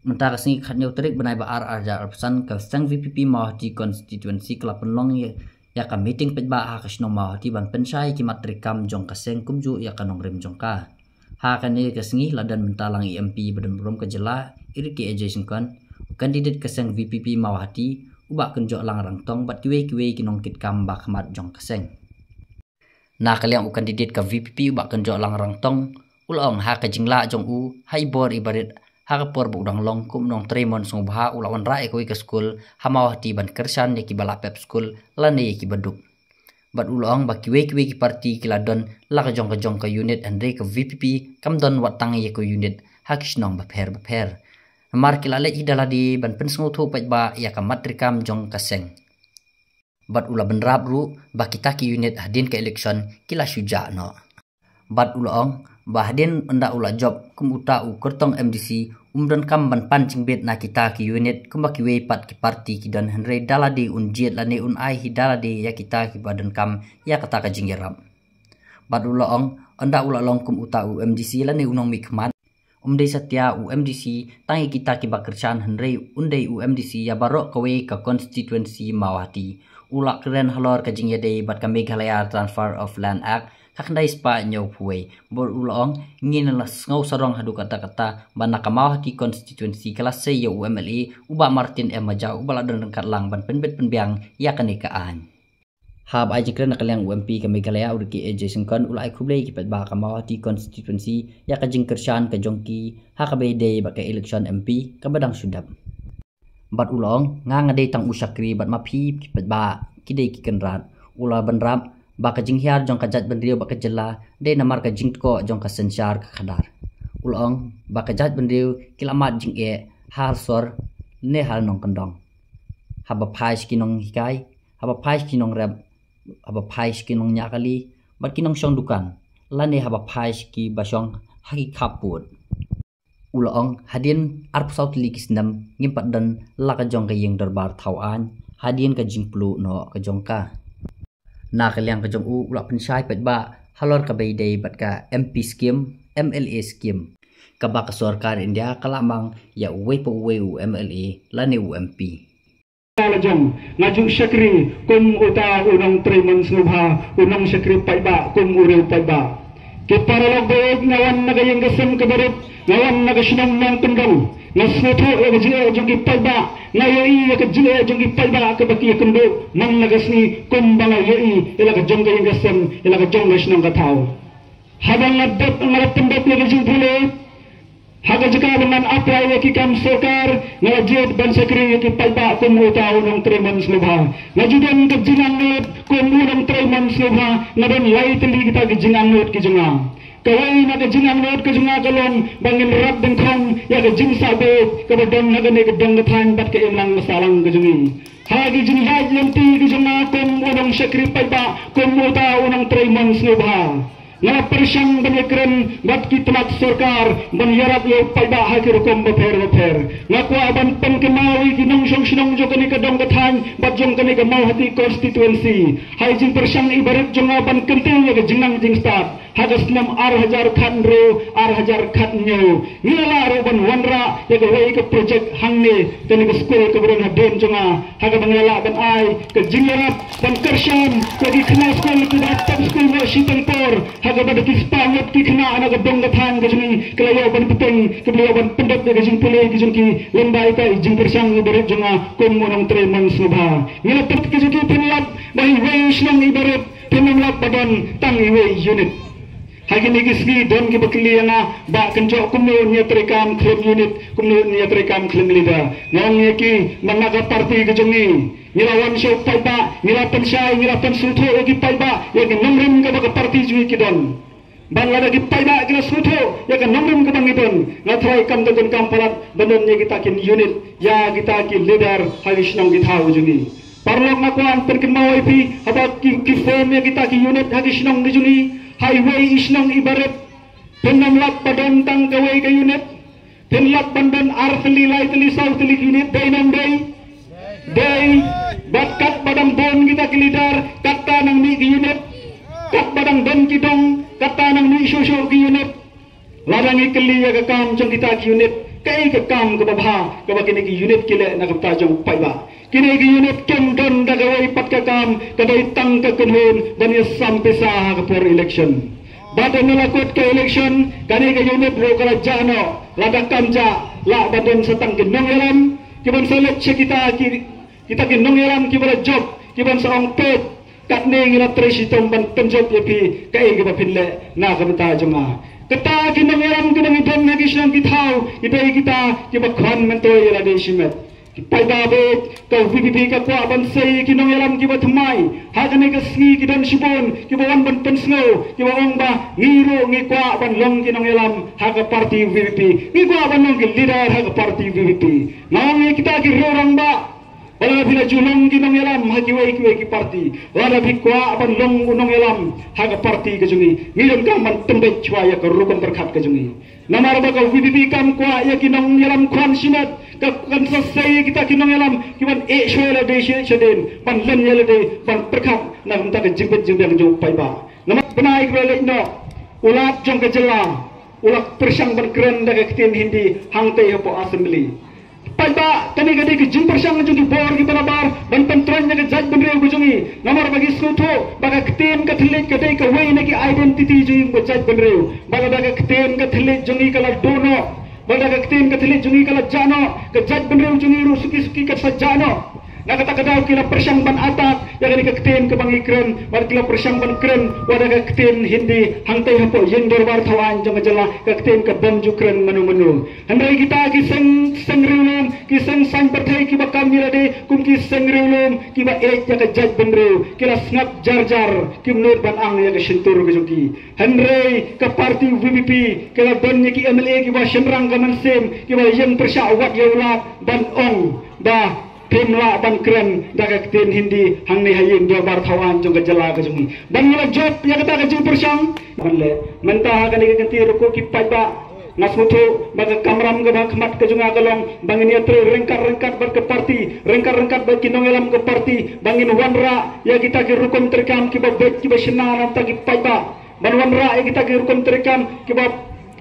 Mentara singi khatnya terik benai ba ar pesan ke sang VPP Mawati constituency kelap penlong ya ka meeting pet ba ha kasno Mawati ban pensai ki matrikam jong kaseng kumju ya kanong rem jongka ha kane ke singi ladan mentalang MP badan berom ke jela iri ki ejesin kan kandidat kaseng VPP Mawati ubak kenjok lang rang tong bat kiwe ki nongkit kam ba khamat jong kaseng na kaliang kandidat ka VPP ubak kenjok lang rang tong ulong ha ka jingla jong u hai bor ibarat Hakapor budang longkum nong tremon song baha ulawan rae koi ke school hamawati ban kersan yaki bala pep school lane yaki beduk. Bat ulong ba kiwe ki parti kiladon laka jong ka unit andre ke VPP kam don wat tangi yako unit hakis nong baper. Mar kilale idala di ban pensong thu pet ba yaka matrikam jong kaseng. Bat ula benrap ru ba kitaki unit hadin ke election kila syuja no. Bat ulong Bahdin unda ula job kum uta u kertong MDC umdan kam ban pancing bet na kita ki unit kum baki we pat ki parti ki dan henre daladi unjiet lane un ai hi daladi ya kita ki badan kam ya kata ka jinggeram. Bad ula ong unda ula long kum uta u MDC lane unong mikmat umdei satya u MDC tangi kita ki bakerchan henre undei u MDC ya barok kawe ka constituency Mawati ula keren halor ka jingyade bat ka Meghalaya Transfer of Land Act kakandai spa nyau puai bor ulong ngin las ngau sarong hadu kata bana kamau ki constituency kelas se ya UMLE uba Martin M Majau ubala don kat lang ban penbet penbiang ya kanikaan hab aji kren nakaliang UMP ka Meghalaya urki Jason kon ulai kublei ki pet ba kamau ki constituency ya ka jingkershan ka jongki ha ka bede ba ka election MP ka badang sudap bat ulong ngade tang usakri bat mapi ki pet ba kidei ki kenrat ula benrap baka jinghiar jong kajat bendrio baka jela de namar ka jingko jong ka sensyar ka khadar ulong baka jat bendrio kilamat jing e har sor ne hal nong kendong haba phais kinong hikai haba phais kinong rab haba phais kinong nyakali bat kinong shong dukan lane haba phais ki basong haki kaput ulong hadin arp saut likisnam ngimpat dan laka jong ka yeng darbar thawan hadin ka jingplu no ka jongka na kaliang ka jong u ula pensai pet ba halor ka beidei bat ka MP scheme MLA scheme ka ba ka sarkar India kalamang ya uwe po uwe u MLA lani UMP Kalajong ngaju syakri kum uta unong tremon slubha unong syakri paiba kum ureu paiba ke paralog beog ngawan nagayeng gasem kabarit ngawan nagasnam nang tundong nasnoto e gajile jongi paiba ngayoi e gajile jongi paiba ke baki kendo nang nagasni kum banga yei ila ka jonga yang gasem ila ka jonga snang katau habang ngadot ngarap tendot ya gajing pule haga jika dengan apa yang kam sokar ngajid ban sekri ki paiba kum uta unong tremon slubha ngajudan ke jinang ngot kum unong tremon slubha ngadon lai teli kita ke jinang ngot ki jenga kawai na ke jinang ngot ke jenga kalon bangin rab den khong ya ke jing sabe ke badon nagane ke dong than bat ke emlang masalang ke jengi hagi jing haj lemti ke jenga kum unong sekri paiba kum uta unong tremon slubha na persang banekren bat ki telat sarkar ban yarap yo paiba hakir kom beper ngakwa ban pen kemawi kinong song jo kani kadong kathan bat jong kani kamau hati constituency hai jing persang ibarat jong ban kentel ya jingang jing start hagas 6,000 khat ro 6,000 khat nyo ngila ro ban wanra ya ke wei ke project hangne tani ke school ke bron hadem jonga haga bangala ban ai ke jingarap ban kershan ke di kelas school ke top school mo shitangpor haga pada kispangot ki kena anak dong gathan ke jini kelayo ban peteng ke beliau ban pendot ke jing pule ke jing ki lembai ka jing persang ibarat jonga kum monong tremon subha ngila tet ke jing penlap bai wei shlong ibarat penlap badan tang wei unit hagi nigisgi don ki bakliana ba kenjo kumno nyatrekam klem unit kumno nyatrekam klem leader ngong yeki managa parti ke jongi ngirawan show paiba ngirapan syai ngirapan sutho yeki paiba yeki nomrem ka baka parti jui ki don ban lada ki paiba kila sutho yeki nomrem ka bang idon ngatrai kam don kampalat banon yeki takin unit ya kita ki leader hagi shnong ki thau jongi parlok ngakwan perkemawai pi abak ki form yeki taki unit hagi shnong di jongi highway isnong ibarat penamlak badan tang kawai ke unit penlak bandan arteli lai teli sau teli unit day nam day bat badang bon kita kilidar kata nang mi ke unit kat badang don kidong kata nang mi shosho ke unit ladang ikeli ya kam jong kita ke unit kai ka kam ka babha ka ba kini ki unit kile na ka jong pai ba kini ki unit kem don da ka wai pat ka kam ka dai tang ka kunhun dan ya sampai sa ka por election badan nalakot ka election kani ka unit ro kala jano lada kamja la badan satang ginong yalam kiban salat kita ginong yalam kibara job kiban sa ong pet kat ne ngila tresitom ban penjob yapi kai ka pinle na ka ta jama kata ginong yalam ginong idon na kisang kithaw ibai kita kiba khan mentoy la de shimet pai David ka VPP ka kwa ban sei kinong yalam kiba thmai ha kane ka sgi kidan sibon kiba wan ban pensngo kiba ong ba ngiro ngi kwa ban long kinong yalam ha ka party VPP ngi kwa ban long ki leader ha ka party VPP nang kita ki rorang ba wala bila julong kinong yalam ha ki wei ki party wala bi kwa ban long unong yalam ha ka party ka jungi ngidon ka man tembe chwaya ka rukun berkat ka jungi namar ba ka VPP kam kwa ya kinong yalam kwan simat kan selesai kita kinong yalam kiban shwela de shedin ban len yele de ban perkat na minta ke jimbet jong pai ba nama benai krele no ulat jong ke jela ulak persang ban keren da ke tin hindi hang te po assembly pai ba tani gadi ke jim persang jong di bor ki barabar ban pentran ke jaj ban reu jongi namar bagi skutho baga tin ka thilik ke dei ka wei na ki identity jong jaj ban reu baga ke tin ka thilik jongi kala dono bada ka tin ka thili jungi kala jano ka jaj benreu jungi ru suki ka sajano na kata kadaw kila persang ban atak ya ka tin ka bangi kren war kila persang ban kren wada ka tin hindi hangtai hapo yen dorbar thawan jong jala ka tin ka bom ju kren manu handai kita ki seng reulum ki seng sang berthai ki ba kamira de kum ki seng reulum ki ba ek ya ka jaj benreu kila snap jar ki menur ban ang ya ka sintur ka joki handai ka party VPP kila don ki MLA ki ba shenrang ka mansem ki ba yen persya wat yaulat ban ong ba pemla ban keren daga tin hindi hang ne hayeng do bar thawan jong jala ka jung ban la job ya kata ka jung persang banle menta ka ni ganti ruko ki pai ba nasmutu baga kamram ga ba khmat ka jung agalong bangin ya tre rengkat bar ke party rengkat ba kinong elam ke party bangin wanra ya kita ki rukom terkam ki ba bet ki ba shinana ta ki pai ba ban wanra ya kita ki rukom terkam ki ba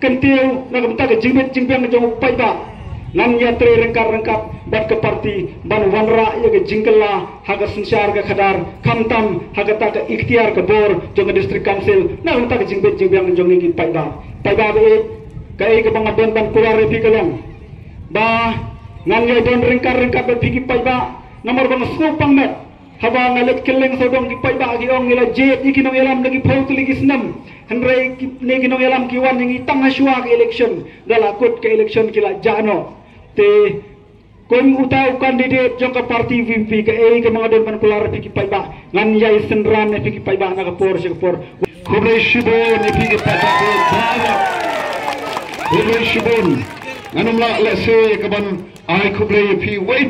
kentiu na ka ka jimbet jingpang jong pai ba nam yatre rengkat bat ke parti ban wanra ya ke jingkela haga sensar ke khadar khamtam haga ta ke ikhtiar ke bor jong district council na unta ke jingbet jingbang jong ni pai ba be kai ke bangadon ban kular repi kalong ba nam ya don rengkat bat pigi pai ba nomor bang skopang met haba ngalet keleng sodong ki pai ba ki ong ila jet ikinong elam lagi paut lagi senam handrai ki ne kinong elam ki wan ngi tang haswa ke election dala kut ke election kila jano te kon utaw candidate jong ka party VP ka ke mga don man kular piki pai ba ngan yai senran ne piki pai ba na ka por kubre shibo ne piki pai ba kubre shibo nganum la lese ka ban ai kubre pi wei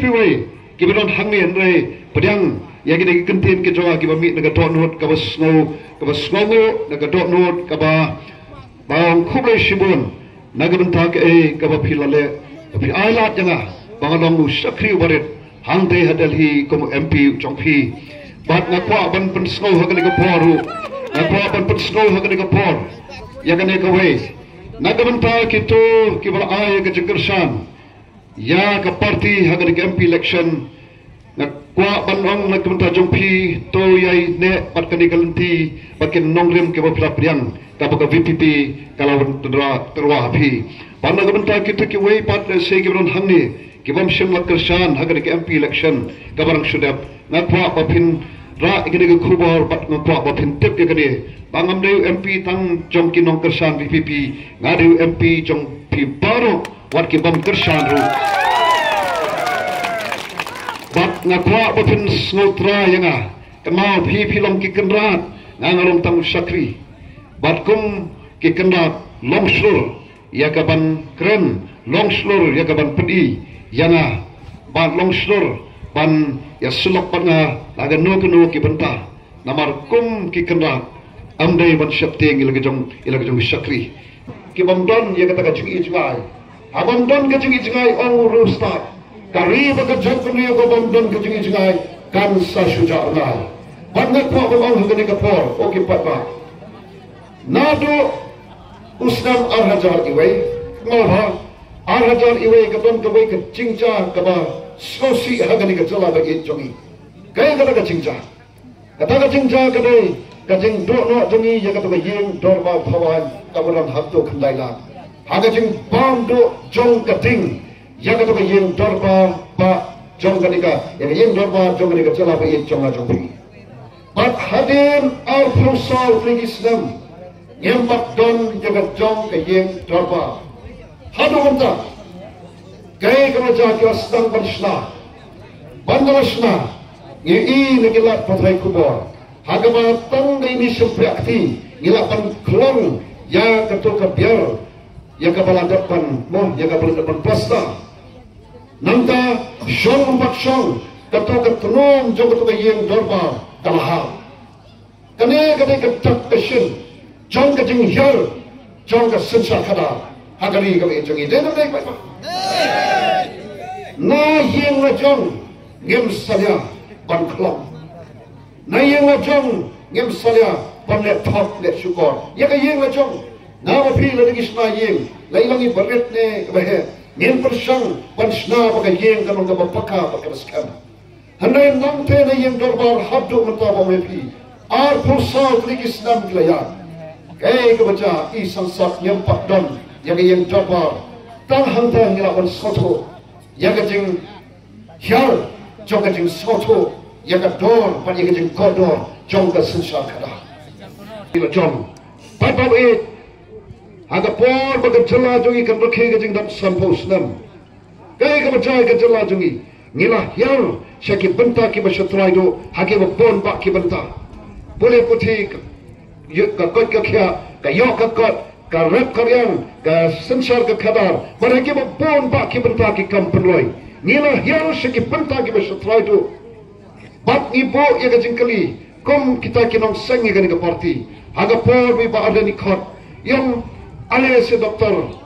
ki ban hang ne andre padang ya ki kentin ki jonga ki ba mi na ka don hot ka ba snow na ka don hot ka ba bang kubre shibo na ka ban ta ka ba philale tapi ailat janga bangalong sakri barit hangte hadalhi kom MP chongpi bat ngakwa ban pensngo hakani ka poru ngakwa ban pensngo hakani ka por ya kane ka we nagamanta kito kibala ay ka jengkersan ya ka party hakani ka MP election ngakwa ban ong nagamanta chongpi to yai ne pat kani kalanti pakin nongrem ke bapra priang ka VPP kalawan terwa api Panda kabanta kita ki wei pat se ki bron hangni ki bam shem lak kersan hagar ki MP election kabarang sudap ngapwa bapin ra igene ke khubor pat ngapwa bapin tip ke kene bangam deu MP tang jong ki nong kersan VPP ngadu MP jong pi baru wat ki bam kersan ru bat ngapwa bapin snotra yanga kemau pi long ki kenrat ngangalom tang sakri bat kum ki kenrat long sur ya kaban keren longslor ya kaban pedi yana ban longslor ban ya sulok panga laga no ki benta namar kum ki kenda amdai ban syapting ilaga jong sakri ki bamdon ya kata kajungi jungai abamdon kajungi jungai ong rusta kari ba kajung kuni ko bamdon kajungi jungai kan sa syuja Allah ban ngakwa ko ong hagani ka por o ki patba nado Usnam Al-Hajar iway ngolha Arajar iwe katon kawe ke cingca kaba sosi hagani ke jala bagi jongi. Kaya kata ke cingca. Kata ke cingca kadai kajing do no jongi ya kata ke yeng dorba bhawan kaburan hakto khandai la. Haga jing bam do jong kating ya kata ke yeng dorba ba jong kanika ya ke yeng dorba jong kanika jala bagi jonga jongi. But hadir al prosal fling Islam yang bakdon jaga jong ke yeng dorba. Hadu benda, kaya kerja kita sedang bersna, bandalasna, ini ngilat patrai kubur. Hagama tang ini seberakti, ngilapan kelong, ya ketul kebiar, ya kepala depan, ya kepala depan pasta. Nanta shong bakshong, ketul ketunung, jong ketul kayeng dorba, kalahal. Kene ketak kesin, jong kejing hiar, jong kesensa kadar. Hagari kami jongi dena baik baik. Na yeng ngajong ngem salya ban klong. Na yeng ngajong ngem salya ban le top le syukur. Ya ka yeng ngajong na mapi le digi sna yeng lailangi baret ne kabe ngem persang ban sna ba yeng kanong ka bapaka ba ka skam. Hanay nang te na yeng dorbar habdo mata ba mapi. Ar pursal digi snam glaya. Kay ka baca i sansak ngem pakdon yang dorbar tang hangtang ngelawan soto yang jing hiar jong jing soto yang dor pan yang jing kodor jong ka sensar kada ila jong pai pai aga por baga jala jongi kan rakhe jing dam sampos nam kai ka bachai ka jala jongi ngila hiar shaki banta ki bashatrai do hage ba bon ba ki banta boleh puthi ka kot ka khya ka yok ka kot ka rep karyang ka sensar ka khadar baraki ba bon ba ki banta ki kampenloi ngila hial shaki banta ki bashatrai do bat ibo ya ka jingkali kom kita kinong sengi ka parti haga por bi ba adani khot yang ale se doktor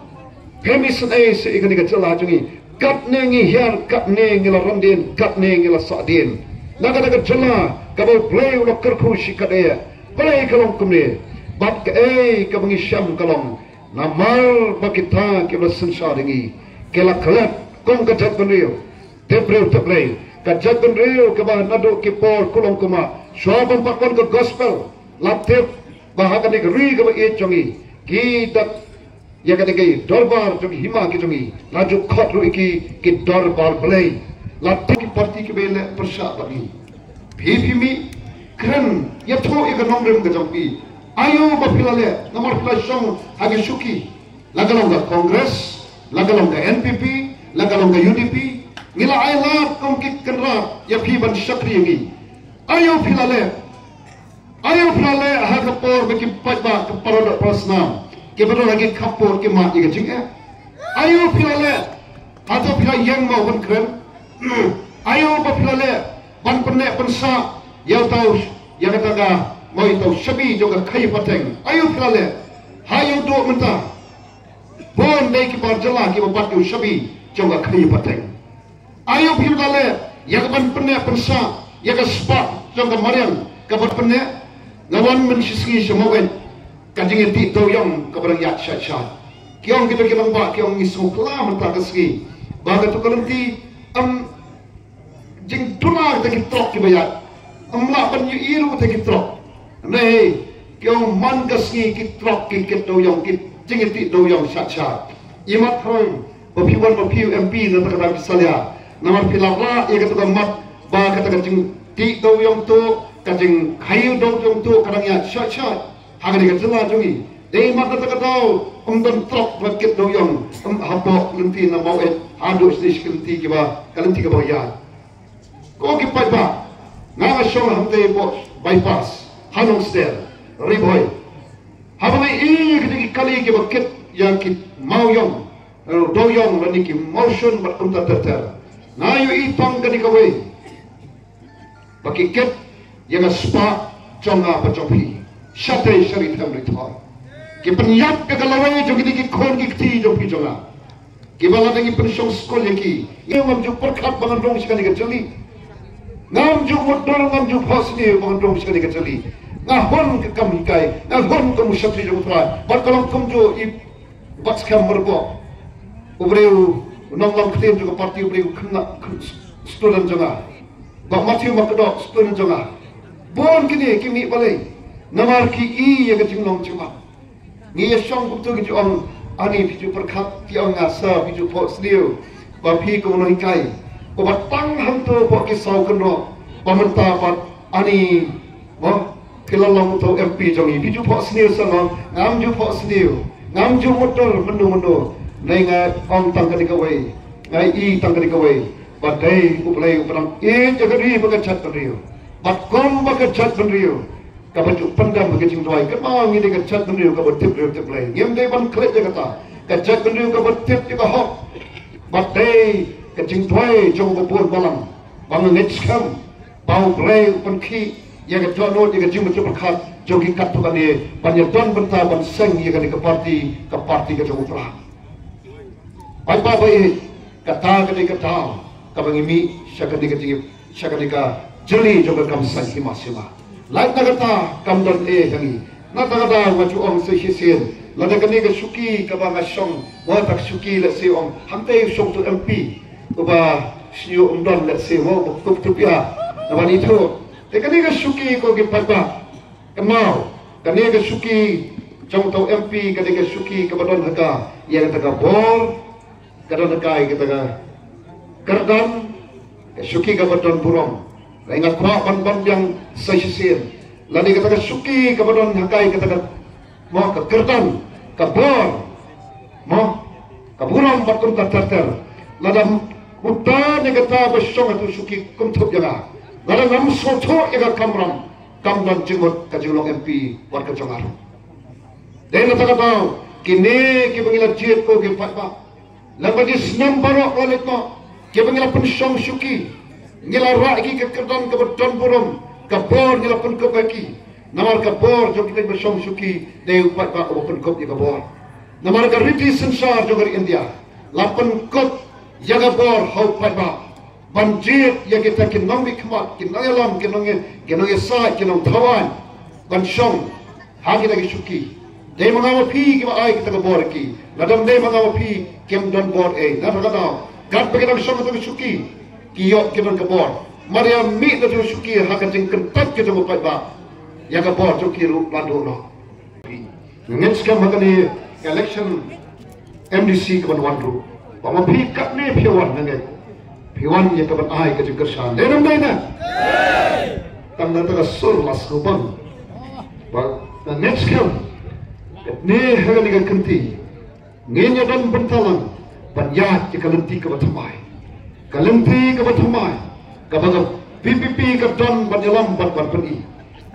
permission ai se ikani ka chala jungi kat ne ngi hiar kat ne ngila ramdin kat ne ngila sadin naga ka chala ka bo play ulo kerku shikade play kalong kumne bat ke ka bangi syam kalong namal bakita ke bersensar ini kela kelap kong ka jat benrio tebreu tebreu ka jat benrio ke bah nado ke por kulong kuma syabam pakon ke gospel laptep bahakan ni ri ke ba chongi ki dak ya kata ke dorbar jongi hima ke jongi laju khot ru iki ke dorbar belai laptep ki parti ke bele persat lagi bhimi kran ya tho ek nomrem ke jampi ayo bapilale nomor plasong hage suki lagalong ga Kongres lagalong ga NPP lagalong ga UDP ngila ayla kom ki kenra ya phi ban sakri ngi ayo pilale haga por beki pajba ke parodo prosna ke baro lagi kapur ke ma ke jing ayo pilale atau pila yang mau ban kren ayo bapilale ban penne pensa ya tau ya kata mau itu sabi juga kayu pateng ayo pilale hayo do menta bon dai ki barjala ki babat yu sabi juga kayu pateng ayo pilale ya ban penne pensa ya ka spa juga mariam ka bat penne ngawan men sisi semoga kajing ti to yang ka barang ya shat shat kiong kita ki bang ba kiong ngisu kla menta ka ski baga to kalenti jing tuna ta ki trok ki bayat amla ban yu iru ta ki trok nei kyo man kasngi ki trok ki keto yong ki jingiti do yong shat shat imat hoi bapiwan bapiu MP na ta ka salya namar pilara ye ka mat ba ka ta jing ti do yong to ka jing hayu do yong to kadang ya shat shat hagani ka jela jungi dei mat ta ka do dan trok ba ket do yong hapo lenti na mau adu snis kelenti ki ba kalenti ka ba ya ko ki pa ba nga shong hamte bo bypass Hanong Stair, Riboy. Habang ay kiti kali ke bakit yang kit mau yong, do yong lani ki motion bat kumta terter. Ngayo itong kani kaway. Bakit yang spa jonga pacopi. Shate shari tam rithor. Ki penyap ke kalaway jo kiti ki khon ki kti jo pi jonga. Ki bala dangi pensyong skol yaki. Ngam jo perkhat bangan dong sikani ka jeli. Ngam jo modal ngam jo phosni bangan dong sikani ka jeli. Ngahon ke kami kai, ngahon ke musyafri jauh terai. Berkalong kumjo i bats kam merbo. ubreu unang lam ktin juga parti ubreu kena student jonga ba Matthew makdok student jonga bon kini kimi balai namar ki I ya ke jinglong cuma ni ya shong buktu ki on ani piju perkhat ki on ngasa piju po sliu ba phi ko no kai ko ba tang ham to po ki sau keno ba menta ba ani mo kilalong to MP jongi piju po sliu sang ngam ju po sliu ngam ju motor menu nai nga ong tang ka dikawai ngai I tang ka dikawai ba dai uplai upram e jagari ba ka chat riu ba kom ba ka chat riu ka ba ju pandam ba ka jing doi ka ma ngi de ka chat riu ka ba tip riu tip lai ngem dai ban klet ja kata ka chat riu ka ba tip ja ka hok ba dai ka jing doi jong ba pur balang ba ngi skam ba uplai upan ki ya ka jono ya ka jing ba khat jogi kat tu ka ni ban ya don benta ban seng ya ka di ka parti ka jong upra ai ba ba kata kata kabangimi syakadika jeli juga kam sanki masima lain kata kam don hangi na kata maju ong sesien lada kani ka suki kabanga song wa tak suki la se ong hamte song tu MP uba sio don la se mo kup tu pia nawani tu te kani ka suki ko ki parba kamau kani ka suki jong tu MP kani ka suki kabadon haka yang kata bol kadon kai kata kerdan suki kabadon burong laingat kwa ban yang sesien lani kata suki kabadon hakai kata mo ka kerdan ka bor mo ka burong batun terter ladam utan ni kata besong itu suki kumtup jaga ladam ngam soto ega kamran jenggot ka jinglong MP warga Jongar dan kata kini ki pangilan jet ko ki patba lambagi senam barok lalit no ke pengila pensong syuki ngila raki ke kerdan ke beton burung ke bor ngila pun ke baki namar ke bor jo kita bersong syuki dai upat ba open kop ke bor namar ke riti sensar jo dari India lapan kop jaga bor hau pat ba banjir ya kita kinong bikmat kinong alam kinong sa kinong tawan bansong hagi lagi syuki dai mangawa pi ke ai kita ke bor ki ladam dai mangawa pi kem don bor na kata kat bagi nak sama tu suki kiyok kita ke bor Maria mi tu suki hakan jeng kentat kita buat ba ya ke bor suki ru ladu no ngin skam hakan ni election MDC ke ban wanru pama pi kat ni piwan ngai piwan ya ke ban ai ke jeng kersan denam dai na tam na ta sur las ko ban ba ngin skam ni hakan ni kenti ngin ya dan bentalang banyak jika lenti ke batamai kabaga PPP ke dan banyalam ban peni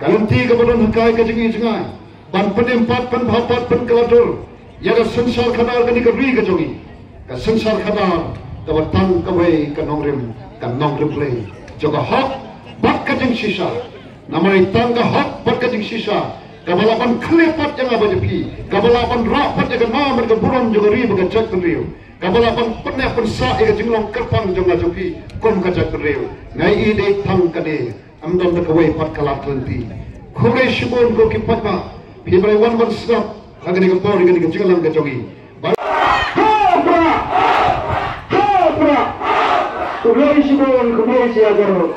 kalenti ke badan hakai ke jengi jengai ban penempat ban bhapat ban keladur ya ke sensar khadar ke nikri ke jongi ke sensar khadar ke batang ke wei ke nongrim play juga hak bat ke jeng sisa namai tangga hak bat ke jeng sisa kabalapan klepat yang apa jepi kabalapan rapat yang ma mereka buron juga ri baga cak riu kabalapan pernah pensa ega jinglong kerpang jonga jopi kom kacak riu ngai ide tang kade amdon de kawai pat kalat lenti khore shibon ko ki patma pibai wan wan snap agani ko pori gani ko jinglang ka jogi khore shibon ko mo sia garo